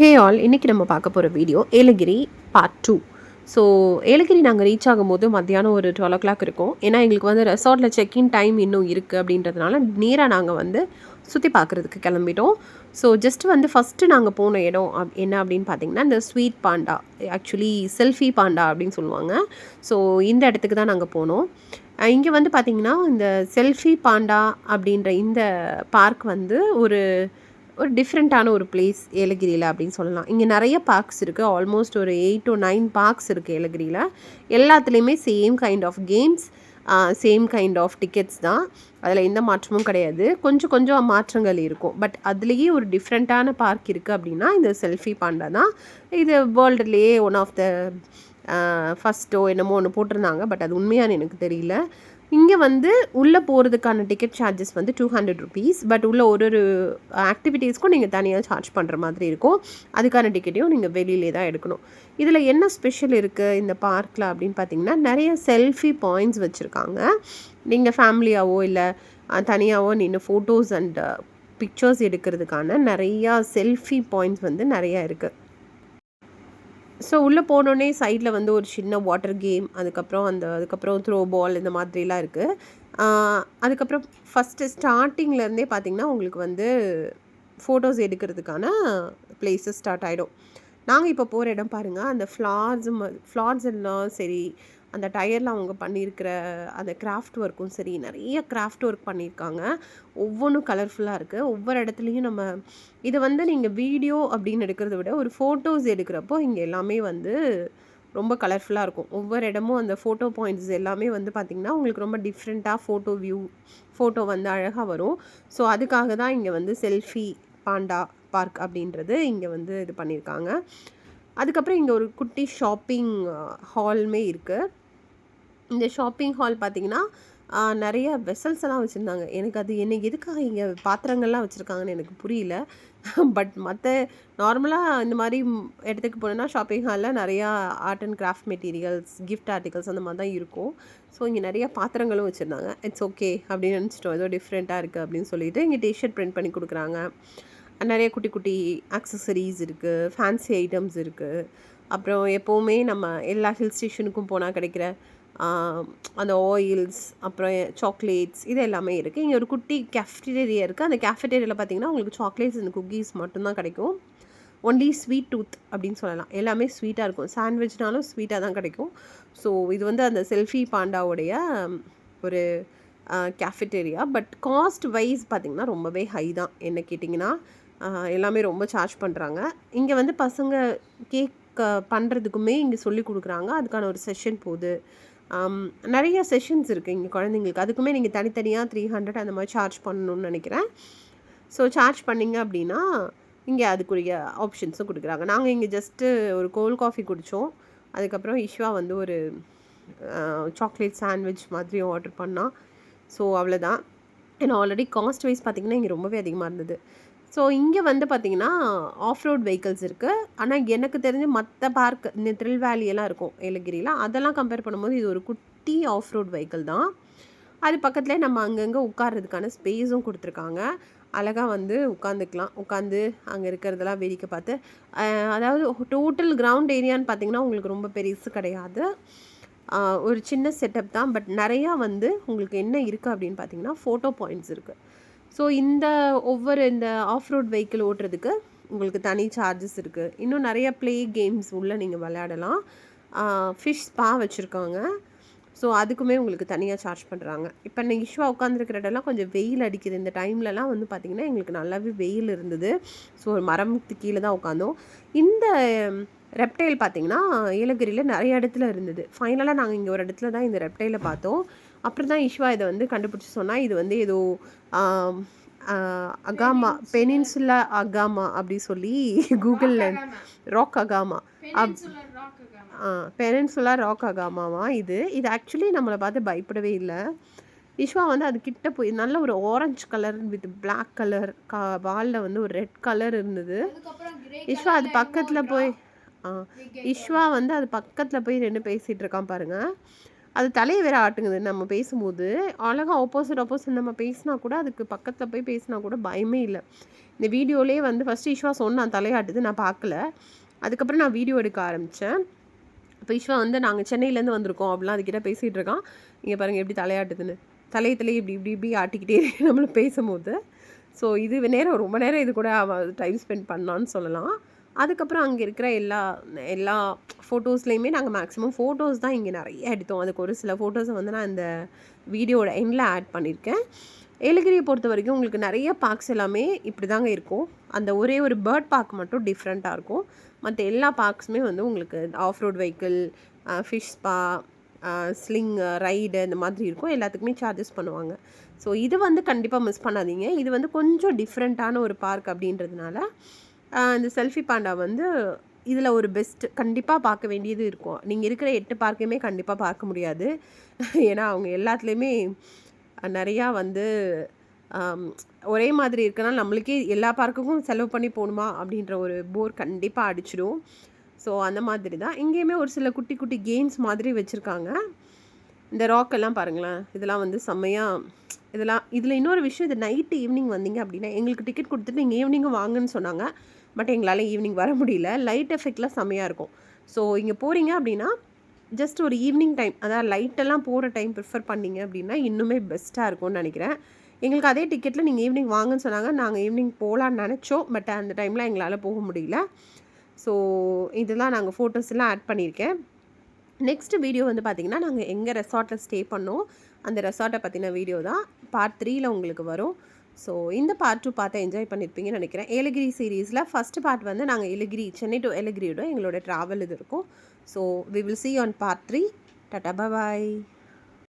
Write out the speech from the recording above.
Hey all, இன்றைக்கி நம்ம பார்க்க போகிற video Yelagiri part 2. So Yelagiri நாங்கள் ரீச் ஆகும்போது மத்தியானம் ஒரு 12 இருக்கும். ஏன்னா எங்களுக்கு வந்து ரெசார்ட்டில் செக்இன் டைம் இன்னும் இருக்குது அப்படின்றதுனால நேராக நாங்கள் வந்து சுற்றி பார்க்குறதுக்கு கிளம்பிட்டோம். ஸோ ஜஸ்ட் வந்து ஃபஸ்ட்டு நாங்கள் போன இடம் என்ன அப்படின்னு பார்த்தீங்கன்னா, இந்த sweet Panda, actually selfie Panda அப்படின்னு சொல்லுவாங்க. ஸோ இந்த இடத்துக்கு தான் நாங்கள் போனோம். இங்கே வந்து பார்த்திங்கன்னா, இந்த செல்ஃபி பாண்டா அப்படின்ற இந்த பார்க் வந்து ஒரு டிஃப்ரெண்ட்டான ஒரு பிளேஸ் ஏலகிரியில் அப்படின்னு சொல்லலாம். இங்கே நிறைய பார்க்ஸ் இருக்குது. ஆல்மோஸ்ட் ஒரு 8 to 9 பார்க்ஸ் இருக்குது ஏலகிரியில். எல்லாத்துலேயுமே same kind of games, same kind of tickets தான். அதில் எந்த மாற்றமும் கிடையாது. கொஞ்சம் கொஞ்சம் மாற்றங்கள் இருக்கும். பட் அதுலேயே ஒரு டிஃப்ரெண்ட்டான பார்க் இருக்குது அப்படின்னா இந்த செல்ஃபி பாண்டா தான். இது வேர்ல்டுலேயே ஒன் ஆஃப் த ஃபஸ்ட்டோ என்னமோ ஒன்று போட்டிருந்தாங்க. பட் அது உண்மையானு எனக்கு தெரியல. இங்கே வந்து உள்ளே போகிறதுக்கான டிக்கெட் சார்ஜஸ் வந்து 200 ருபீஸ். பட் உள்ள ஒரு ஆக்டிவிட்டீஸ்க்கும் நீங்கள் தனியாக சார்ஜ் பண்ணுற மாதிரி இருக்கும். அதுக்கான டிக்கெட்டையும் நீங்கள் வெளியிலே தான் எடுக்கணும். இதில் என்ன ஸ்பெஷல் இருக்குது இந்த பார்க்கில் அப்படின்னு பார்த்தீங்கன்னா, நிறைய செல்ஃபி பாயிண்ட்ஸ் வச்சுருக்காங்க. நீங்கள் ஃபேமிலியாவோ இல்லை தனியாகவோ நின்று ஃபோட்டோஸ் அண்ட் பிக்சர்ஸ் எடுக்கிறதுக்கான நிறையா செல்ஃபி பாயிண்ட்ஸ் வந்து நிறையா இருக்குது. ஸோ உள்ளே போனோடனே சைடில் வந்து ஒரு சின்ன வாட்டர் கேம், அதுக்கப்புறம் த்ரோ பால் இந்த மாதிரிலாம் இருக்குது. அதுக்கப்புறம் ஃபஸ்ட்டு ஸ்டார்டிங்லேருந்தே பார்த்திங்கன்னா உங்களுக்கு வந்து ஃபோட்டோஸ் எடுக்கிறதுக்கான பிளேஸஸ் ஸ்டார்ட் ஆகிடும். நாங்கள் இப்போ போகிற இடம் பாருங்கள், அந்த ஃப்ளார்ஸ் எல்லாம் சரி, அந்த டயரில் அவங்க பண்ணியிருக்கிற அந்த கிராஃப்ட் ஒர்க்கும் சரி, நிறைய கிராஃப்ட் ஒர்க் பண்ணியிருக்காங்க. ஒவ்வொன்றும் கலர்ஃபுல்லாக இருக்குது. ஒவ்வொரு இடத்துலையும் நம்ம இதை வந்து நீங்கள் வீடியோ அப்படின்னு எடுக்கிறத விட ஒரு ஃபோட்டோஸ் எடுக்கிறப்போ இங்கே எல்லாமே வந்து ரொம்ப கலர்ஃபுல்லாக இருக்கும். ஒவ்வொரு இடமும் அந்த ஃபோட்டோ பாயிண்ட்ஸ் எல்லாமே வந்து பார்த்திங்கன்னா உங்களுக்கு ரொம்ப டிஃப்ரெண்ட்டாக ஃபோட்டோ வந்து அழகாக வரும். ஸோ அதுக்காக தான் இங்கே வந்து செல்ஃபி பாண்டா பார்க் அப்படின்றது இங்கே வந்து இது பண்ணியிருக்காங்க. அதுக்கப்புறம் இங்கே ஒரு குட்டி ஷாப்பிங் ஹாலுமே இருக்குது. இந்த ஷாப்பிங் ஹால் பார்த்திங்கன்னா நிறைய வெசல்ஸ் எல்லாம் வச்சுருந்தாங்க. எனக்கு அது எதுக்காக இங்கே பாத்திரங்கள்லாம் வச்சுருக்காங்கன்னு எனக்கு புரியல. பட் மற்ற நார்மலாக இந்த மாதிரி இடத்துக்கு போனோன்னா ஷாப்பிங் ஹாலில் நிறையா art and craft materials, gift articles அந்த மாதிரி தான் இருக்கும். ஸோ இங்கே நிறையா பாத்திரங்களும் வச்சுருந்தாங்க. இட்ஸ் ஓகே அப்படின்னு நினச்சிட்டோம், ஏதோ டிஃப்ரெண்ட்டாக இருக்குது அப்படின்னு சொல்லிட்டு இங்கே டிஷர்ட் பிரிண்ட் பண்ணி கொடுக்குறாங்க. நிறைய குட்டி குட்டி ஆக்சசரிஸ் இருக்குது, ஃபேன்சி ஐட்டம்ஸ் இருக்குது. அப்புறம் எப்போவுமே நம்ம எல்லா ஹில் ஸ்டேஷனுக்கும் போனால் கிடைக்கிற அந்த ஆயில்ஸ், அப்புறம் சாக்லேட்ஸ், இது எல்லாமே இருக்குது. இங்கே ஒரு குட்டி கேஃபெட்டேரியா இருக்குது. அந்த கேஃபெட்டேரியாவில் பார்த்திங்கன்னா உங்களுக்கு சாக்லேட்ஸ் அண்ட் குக்கீஸ் மட்டும்தான் கிடைக்கும். ஒன்லி ஸ்வீட் டூத் அப்படின்னு சொல்லலாம். எல்லாமே ஸ்வீட்டாக இருக்கும். சாண்ட்விச்னாலும் ஸ்வீட்டாக தான் கிடைக்கும். ஸோ இது வந்து அந்த செல்ஃபி பாண்டாவுடைய ஒரு கேஃபெட்டேரியா. பட் காஸ்ட் வைஸ் பார்த்திங்கன்னா ரொம்பவே ஹை தான் என்ன கேட்டிங்கன்னா. எல்லாமே ரொம்ப சார்ஜ் பண்ணுறாங்க. இங்கே வந்து பசங்க கேக் பண்ணுறதுக்குமே இங்கே சொல்லி கொடுக்குறாங்க. அதுக்கான ஒரு செஷன் போகுது. நிறைய செஷன்ஸ் இருக்குது இங்கே குழந்தைங்களுக்கு. அதுக்குமே நீங்கள் தனித்தனியாக 300 அந்த மாதிரி சார்ஜ் பண்ணணும்னு நினைக்கிறேன். ஸோ சார்ஜ் பண்ணிங்க அப்படின்னா இங்கே அதுக்குரிய ஆப்ஷன்ஸும் கொடுக்குறாங்க. நாங்கள் இங்கே ஜஸ்ட்டு ஒரு கோல்ட் காஃபி குடித்தோம். அதுக்கப்புறம் இஷ்வா வந்து ஒரு சாக்லேட் சாண்ட்விச் மாதிரியும் ஆர்டர் பண்ணால். ஸோ அவ்வளோதான். ஏன்னா ஆல்ரெடி காஸ்ட் வைஸ் பார்த்திங்கன்னா இங்கே ரொம்பவே அதிகமாக இருந்தது. ஸோ இங்கே வந்து பார்த்திங்கன்னா ஆஃப் ரோட் வெஹிக்கிள்ஸ் இருக்குது. ஆனால் எனக்கு தெரிஞ்சு மற்ற பார்க் இந்த த்ரில் வேலியெல்லாம் இருக்கும் ஏலகிரியில், அதெல்லாம் கம்பேர் பண்ணும்போது இது ஒரு குட்டி ஆஃப் ரோட் வெஹிக்கிள் தான். அது பக்கத்துலேயே நம்ம அங்கங்கே உட்கார்றதுக்கான ஸ்பேஸும் கொடுத்துருக்காங்க. அழகாக வந்து உட்காந்து அங்கே இருக்கிறதெல்லாம் வேடிக்கை பார்த்து, அதாவது டோட்டல் கிரவுண்ட் ஏரியான்னு பார்த்திங்கன்னா உங்களுக்கு ரொம்ப பெருசு கிடையாது. ஒரு சின்ன செட்டப் தான். பட் நிறையா வந்து உங்களுக்கு என்ன இருக்குது அப்படின்னு பார்த்திங்கன்னா ஃபோட்டோ பாயிண்ட்ஸ் இருக்குது. ஸோ இந்த ஆஃப் ரோட் வெஹிக்கிள் ஓட்டுறதுக்கு உங்களுக்கு தனி சார்ஜஸ் இருக்குது. இன்னும் நிறைய ப்ளே கேம்ஸ் உள்ளே நீங்கள் விளையாடலாம். ஃபிஷ் ஸ்பா வச்சுருக்காங்க. ஸோ அதுக்குமே உங்களுக்கு தனியாக சார்ஜ் பண்ணுறாங்க. இப்போ நான் இஷ்வா உட்காந்துருக்கிற இடம்லாம் கொஞ்சம் வெயில் அடிக்குது. இந்த டைம்லலாம் வந்து பார்த்திங்கன்னா எங்களுக்கு நல்லாவே வெயில் இருந்தது. ஸோ ஒரு மரத்துக்கு கீழே தான் உட்காந்தோம். இந்த ரெப்டைல் பார்த்திங்கன்னா ஏலகிரியில் நிறைய இடத்துல இருந்தது. ஃபைனலாக நாங்கள் இங்கே ஒரு இடத்துல தான் இந்த ரெப்டைலை பார்த்தோம். அப்புறம் தான் இஷ்வா இதை வந்து கண்டுபிடிச்சி சொன்னால் இது வந்து ஏதோ அகாமா, பெனின்சுலா அகாமா அப்படி சொல்லி கூகுளில் ராக் அகாமா பெனின்சுலா ராக் அகாமாவா இது ஆக்சுவலி நம்மளை பார்த்து பயப்படவே இல்லை. இஷ்வா வந்து அது கிட்ட போய் நல்ல ஒரு orange colour with black colour வாலில் வந்து ஒரு ரெட் கலர் இருந்தது. இஷ்வா அது பக்கத்தில் போய் நின்று பேசிகிட்டு இருக்கான் பாருங்கள். அது தலைய வேற ஆட்டுங்குது நம்ம பேசும்போது. அழகா ஆப்போசிட் நம்ம பேசினா கூட அதுக்கு பக்கத்தில போய் பேசினா கூட பயமே இல்ல. இந்த வீடியோலயே வந்து ஃபர்ஸ்ட்டு இஷ்வா சொன்னான் தலையாட்டுது. நான் பார்க்கல. அதுக்கப்புறம் நான் வீடியோ எடுக்க ஆரம்பிச்சேன். அப்ப இஷ்வா வந்து நாங்க சென்னையிலேருந்து வந்திருக்கோம் அப்படிலாம் அதுகிட்ட பேசிட்டு இருக்கான். இங்க பாருங்க எப்படி தலையாட்டுதுன்னு. தலைய இப்படி இப்படி இப்படி ஆட்டிக்கிட்டே நம்மள பேசும்போது. ஸோ இது நேரம் ரொம்ப நேரம் இது கூட அவ டைம் ஸ்பெண்ட் பண்ணான்னு சொல்லலாம். அதுக்கப்புறம் அங்க இருக்கிற எல்லா எல்லா ஃபோட்டோஸ்லயுமே நாங்க மேக்ஸிமம் ஃபோட்டோஸ் தான் இங்க நெறைய எடுத்தோம். அதுக்கு ஒரு சில ஃபோட்டோஸ வந்து நான் இந்த வீடியோவோட எண்ட்ல ஆட் பண்ணியிருக்கேன். ஏலகிரியை பொறுத்தவரைக்கும் உங்களுக்கு நெறைய பார்க்ஸ் எல்லாமே இப்படி தாங்க இருக்கும். அந்த ஒரே ஒரு பேர்ட் பார்க் மட்டும் டிஃப்ரெண்ட்டா இருக்கும். மத்த எல்லா பார்க்ஸுமே வந்து உங்களுக்கு off road vehicle, fish spa, sling ride இந்த மாதிரி இருக்கும். எல்லாத்துக்குமே சார்ஜஸ் பண்ணுவாங்க. ஸோ இது வந்து கண்டிப்பா மிஸ் பண்ணாதீங்க. இது வந்து கொஞ்சம் டிஃப்ரெண்ட்டான ஒரு பார்க் அப்படின்றதுனால, இந்த செல்ஃபி பாண்டா வந்து இதில ஒரு பெஸ்ட் கண்டிப்பா பார்க்க வேண்டியது இருக்கும். நீங்க இருக்கிற 8 பார்க்கையுமே கண்டிப்பா பார்க்க முடியாது. ஏன்னா, அவங்க எல்லாத்துலயுமே நெறையா வந்து அம் ஒரே மாதிரி இருக்கனால நம்மளுக்கே எல்லா பார்க்குக்கும் செலவு பண்ணி போணுமா? அப்படின்ற ஒரு போர் கண்டிப்பா அடிச்சிடும். ஸோ அந்த மாதிரி தான். இங்கேயுமே ஒரு சில குட்டி குட்டி கேம்ஸ் மாதிரி வச்சிருக்காங்க. இந்த ராக் எல்லாம் பாருங்களேன். இதெல்லாம் வந்து செம்மையா இதில இன்னொரு விஷயம் இது நைட் ஈவினிங் வந்தீங்க அப்படின்னா, எங்களுக்கு டிக்கெட் குடுத்துட்டு நீங்க ஈவினிங்கும் வாங்கன்னு சொன்னாங்க. பட் எங்களால ஈவினிங் வர முடியல. லைட் எஃபெக்ட்லாம் செம்மையா இருக்கும். ஸோ இங்க போறீங்க அப்படின்னா, ஜஸ்ட் ஒரு ஈவினிங் டைம் அதாவது லைட்டெல்லாம் போற டைம் ப்ரிஃபர் பண்ணீங்க அப்படின்னா, இன்னுமே பெஸ்ட்டா இருக்கும்னு நெனைக்கிறேன். எங்களுக்கு அதே டிக்கெட்ல நீங்க ஈவினிங் வாங்கன்னு சொன்னாங்க. நாங்க ஈவினிங் போலான்னு நெனச்சோம். பட் அந்த டைம்ல எங்களால போக முடியல. ஸோ இதெல்லாம் நாங்க ஃபோட்டோஸ்லாம் ஆட் பண்ணியிருக்கேன். நெக்ஸ்ட் வீடியோ வந்து பார்த்தீங்கன்னா, நாங்க எங்க ரெசார்ட்ல ஸ்டே பண்ணோம். அந்த ரெசார்ட்ட பத்தின வீடியோ தான் பார்ட் 3ல உங்களுக்கு வரும். ஸோ இந்த பார்ட் 2 பார்த்து என்ஜாய் பண்ணியிருப்பீங்கன்னு நெனைக்கிறேன். ஏலகிரி சீரிஸ்ல ஃபர்ஸ்ட் பார்ட் வந்து நாங்க ஏலகிரி சென்னை டூ ஏலகிரியோட எங்களோட ட்ராவல் இது இருக்கும். So we will see you on part 3. Tata bye.